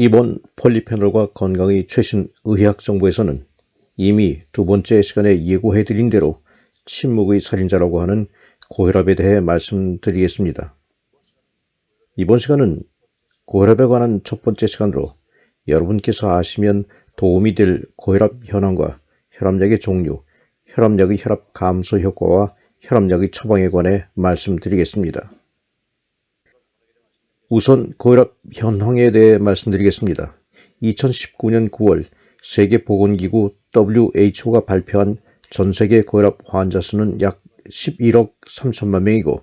이번 폴리페놀과 건강의 최신 의학 정보에서는 이미 두 번째 시간에 예고해드린 대로 침묵의 살인자라고 하는 고혈압에 대해 말씀드리겠습니다. 이번 시간은 고혈압에 관한 첫 번째 시간으로 여러분께서 아시면 도움이 될 고혈압 현황과 혈압약의 종류, 혈압약의 혈압 감소 효과와 혈압약의 처방에 관해 말씀드리겠습니다. 우선 고혈압 현황에 대해 말씀드리겠습니다. 2019년 9월 세계보건기구 WHO가 발표한 전세계 고혈압 환자 수는 약 11억 3천만 명이고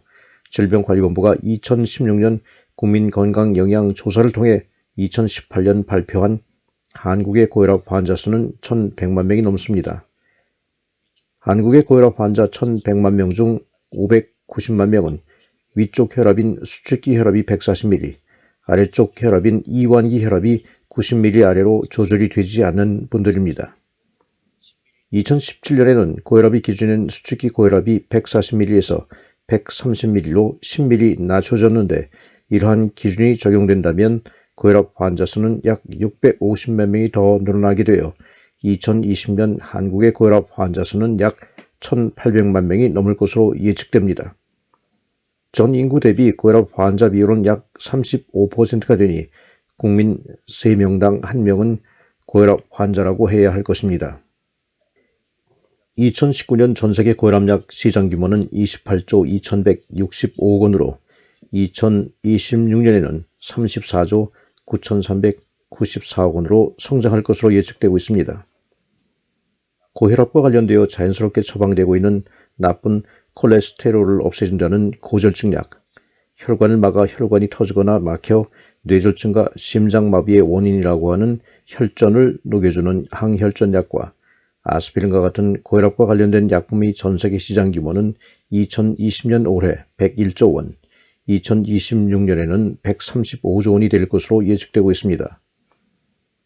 질병관리본부가 2016년 국민건강영양조사를 통해 2018년 발표한 한국의 고혈압 환자 수는 1,100만 명이 넘습니다. 한국의 고혈압 환자 1,100만 명 중 590만 명은 위쪽 혈압인 수축기 혈압이 140ml, 아래쪽 혈압인 이완기 혈압이 90ml 아래로 조절이 되지 않는 분들입니다. 2017년에는 고혈압이 기준인 수축기 고혈압이 140ml에서 130ml로 10ml 낮춰졌는데 이러한 기준이 적용된다면 고혈압 환자 수는 약 650만 명이 더 늘어나게 되어 2020년 한국의 고혈압 환자 수는 약 1,800만 명이 넘을 것으로 예측됩니다. 전 인구 대비 고혈압 환자 비율은 약 35%가 되니 국민 3명당 1명은 고혈압 환자라고 해야 할 것입니다. 2019년 전세계 고혈압약 시장 규모는 28조 2,165억 원으로 2026년에는 34조 9,394억 원으로 성장할 것으로 예측되고 있습니다. 고혈압과 관련되어 자연스럽게 처방되고 있는 나쁜 콜레스테롤을 없애준다는 고절증약, 혈관을 막아 혈관이 터지거나 막혀 뇌졸중과 심장마비의 원인이라고 하는 혈전을 녹여주는 항혈전약과 아스피린과 같은 고혈압과 관련된 약품의 전세계 시장 규모는 2020년 올해 101조 원, 2026년에는 135조 원이 될 것으로 예측되고 있습니다.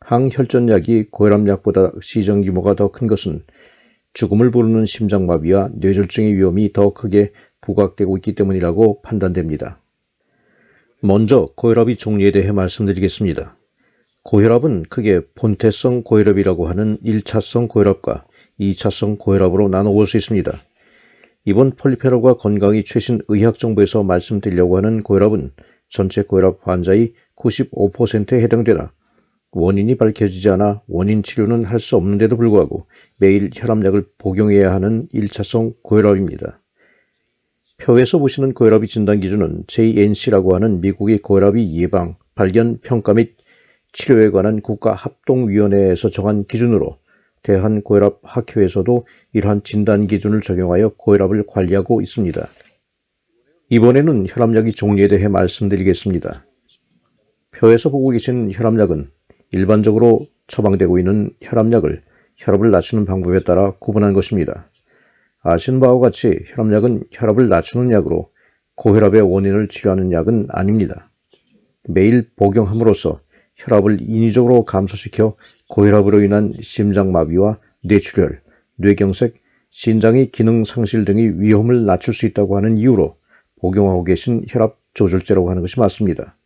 항혈전약이 고혈압약보다 시장 규모가 더 큰 것은 죽음을 부르는 심장마비와 뇌졸중의 위험이 더 크게 부각되고 있기 때문이라고 판단됩니다. 먼저 고혈압의 종류에 대해 말씀드리겠습니다. 고혈압은 크게 본태성 고혈압이라고 하는 1차성 고혈압과 2차성 고혈압으로 나눠볼 수 있습니다. 이번 폴리페놀과 건강의 최신 의학 정보에서 말씀드리려고 하는 고혈압은 전체 고혈압 환자의 95%에 해당되나 원인이 밝혀지지 않아 원인 치료는 할 수 없는데도 불구하고 매일 혈압약을 복용해야 하는 1차성 고혈압입니다. 표에서 보시는 고혈압의 진단 기준은 JNC라고 하는 미국의 고혈압의 예방, 발견, 평가 및 치료에 관한 국가합동위원회에서 정한 기준으로 대한고혈압학회에서도 이러한 진단 기준을 적용하여 고혈압을 관리하고 있습니다. 이번에는 혈압약의 종류에 대해 말씀드리겠습니다. 표에서 보고 계신 혈압약은 일반적으로 처방되고 있는 혈압약을 혈압을 낮추는 방법에 따라 구분한 것입니다. 아시는 바와 같이 혈압약은 혈압을 낮추는 약으로 고혈압의 원인을 치료하는 약은 아닙니다. 매일 복용함으로써 혈압을 인위적으로 감소시켜 고혈압으로 인한 심장마비와 뇌출혈, 뇌경색, 신장의 기능 상실 등의 위험을 낮출 수 있다고 하는 이유로 복용하고 계신 혈압 조절제라고 하는 것이 맞습니다.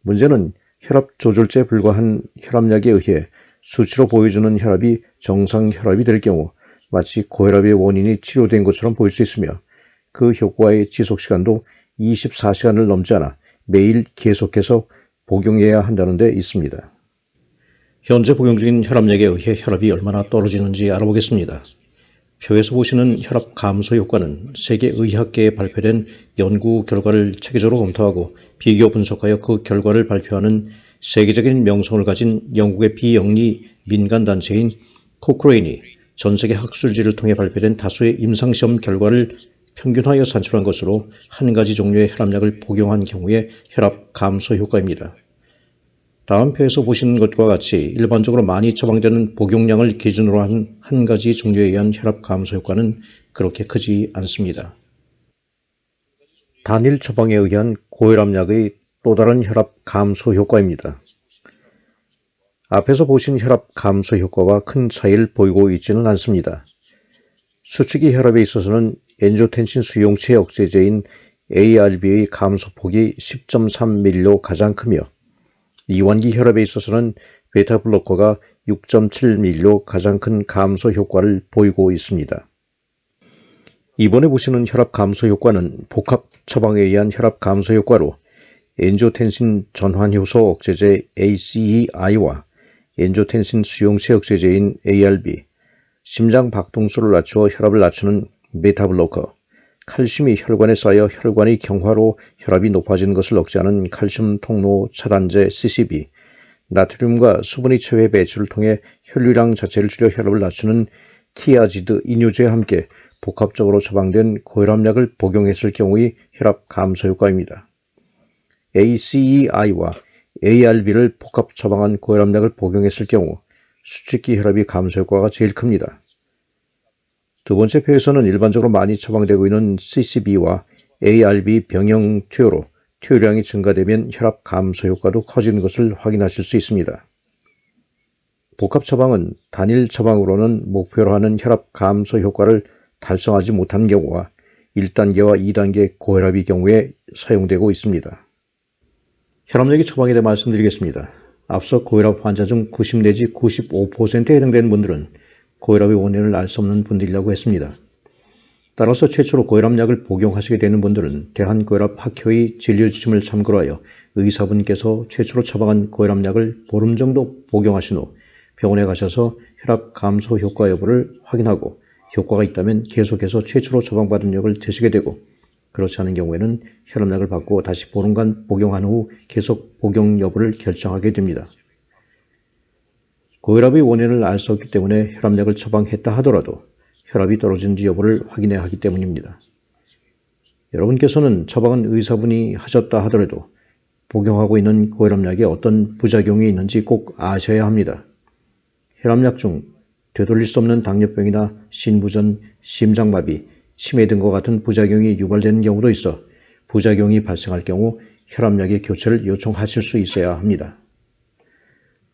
문제는 혈압 조절제에 불과한 혈압약에 의해 수치로 보여주는 혈압이 정상 혈압이 될 경우 마치 고혈압의 원인이 치료된 것처럼 보일 수 있으며 그 효과의 지속시간도 24시간을 넘지 않아 매일 계속해서 복용해야 한다는 데 있습니다. 현재 복용 중인 혈압약에 의해 혈압이 얼마나 떨어지는지 알아보겠습니다. 표에서 보시는 혈압 감소 효과는 세계의학계에 발표된 연구 결과를 체계적으로 검토하고 비교 분석하여 그 결과를 발표하는 세계적인 명성을 가진 영국의 비영리 민간단체인 코크레인이 전세계 학술지를 통해 발표된 다수의 임상시험 결과를 평균하여 산출한 것으로 한 가지 종류의 혈압약을 복용한 경우의 혈압 감소 효과입니다. 다음 표에서 보시는 것과 같이 일반적으로 많이 처방되는 복용량을 기준으로 한 가지 종류에 의한 혈압 감소 효과는 그렇게 크지 않습니다. 단일 처방에 의한 고혈압약의 또 다른 혈압 감소 효과입니다. 앞에서 보신 혈압 감소 효과와 큰 차이를 보이고 있지는 않습니다. 수축기 혈압에 있어서는 엔조텐신 수용체 억제제인 ARB의 감소폭이 10.3mm로 가장 크며 이완기 혈압에 있어서는 베타블로커가 6.7mm로 가장 큰 감소 효과를 보이고 있습니다. 이번에 보시는 혈압 감소 효과는 복합 처방에 의한 혈압 감소 효과로 엔조텐신 전환 효소 억제제 ACEI와 엔조텐신 수용체 억제제인 ARB, 심장 박동수를 낮추어 혈압을 낮추는 베타블로커, 칼슘이 혈관에 쌓여 혈관의 경화로 혈압이 높아지는 것을 억제하는 칼슘 통로 차단제 CCB, 나트륨과 수분의 체외 배출을 통해 혈류량 자체를 줄여 혈압을 낮추는 티아지드 이뇨제와 함께 복합적으로 처방된 고혈압약을 복용했을 경우의 혈압 감소 효과입니다. ACEI와 ARB를 복합 처방한 고혈압약을 복용했을 경우 수축기 혈압이 감소 효과가 제일 큽니다. 두 번째 표에서는 일반적으로 많이 처방되고 있는 CCB와 ARB 병영 투여로 투여량이 증가되면 혈압 감소 효과도 커지는 것을 확인하실 수 있습니다. 복합 처방은 단일 처방으로는 목표로 하는 혈압 감소 효과를 달성하지 못한 경우와 1단계와 2단계 고혈압의 경우에 사용되고 있습니다. 혈압약이 처방에 대해 말씀드리겠습니다. 앞서 고혈압 환자 중 90 내지 95%에 해당되는 분들은 고혈압의 원인을 알 수 없는 분들이라고 했습니다. 따라서 최초로 고혈압약을 복용하시게 되는 분들은 대한고혈압학회의 진료지침을 참고로 하여 의사분께서 최초로 처방한 고혈압약을 보름 정도 복용하신 후 병원에 가셔서 혈압 감소 효과 여부를 확인하고 효과가 있다면 계속해서 최초로 처방받은 약을 드시게 되고 그렇지 않은 경우에는 혈압약을 받고 다시 보름간 복용한 후 계속 복용 여부를 결정하게 됩니다. 고혈압의 원인을 알 수 없기 때문에 혈압약을 처방했다 하더라도 혈압이 떨어지는지 여부를 확인해야 하기 때문입니다. 여러분께서는 처방은 의사분이 하셨다 하더라도 복용하고 있는 고혈압약에 어떤 부작용이 있는지 꼭 아셔야 합니다. 혈압약 중 되돌릴 수 없는 당뇨병이나 심부전, 심장마비, 치매 등과 같은 부작용이 유발되는 경우도 있어 부작용이 발생할 경우 혈압약의 교체를 요청하실 수 있어야 합니다.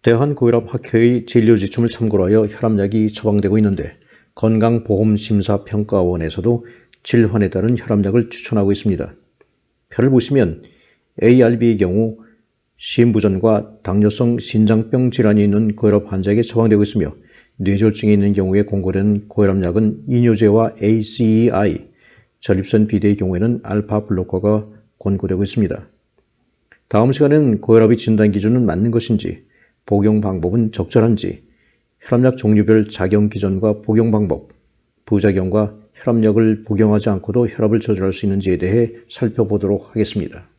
대한고혈압학회의 진료지침을 참고로 하여 혈압약이 처방되고 있는데 건강보험심사평가원에서도 질환에 따른 혈압약을 추천하고 있습니다. 표를 보시면 ARB의 경우 심부전과 당뇨성 신장병 질환이 있는 고혈압 환자에게 처방되고 있으며 뇌졸중이 있는 경우에 권고되는 고혈압약은 이뇨제와 ACEI, 전립선 비대의 경우에는 알파 블로커가 권고되고 있습니다. 다음 시간에는 고혈압의 진단 기준은 맞는 것인지, 복용 방법은 적절한지, 혈압약 종류별 작용 기전과 복용 방법, 부작용과 혈압약을 복용하지 않고도 혈압을 조절할 수 있는지에 대해 살펴보도록 하겠습니다.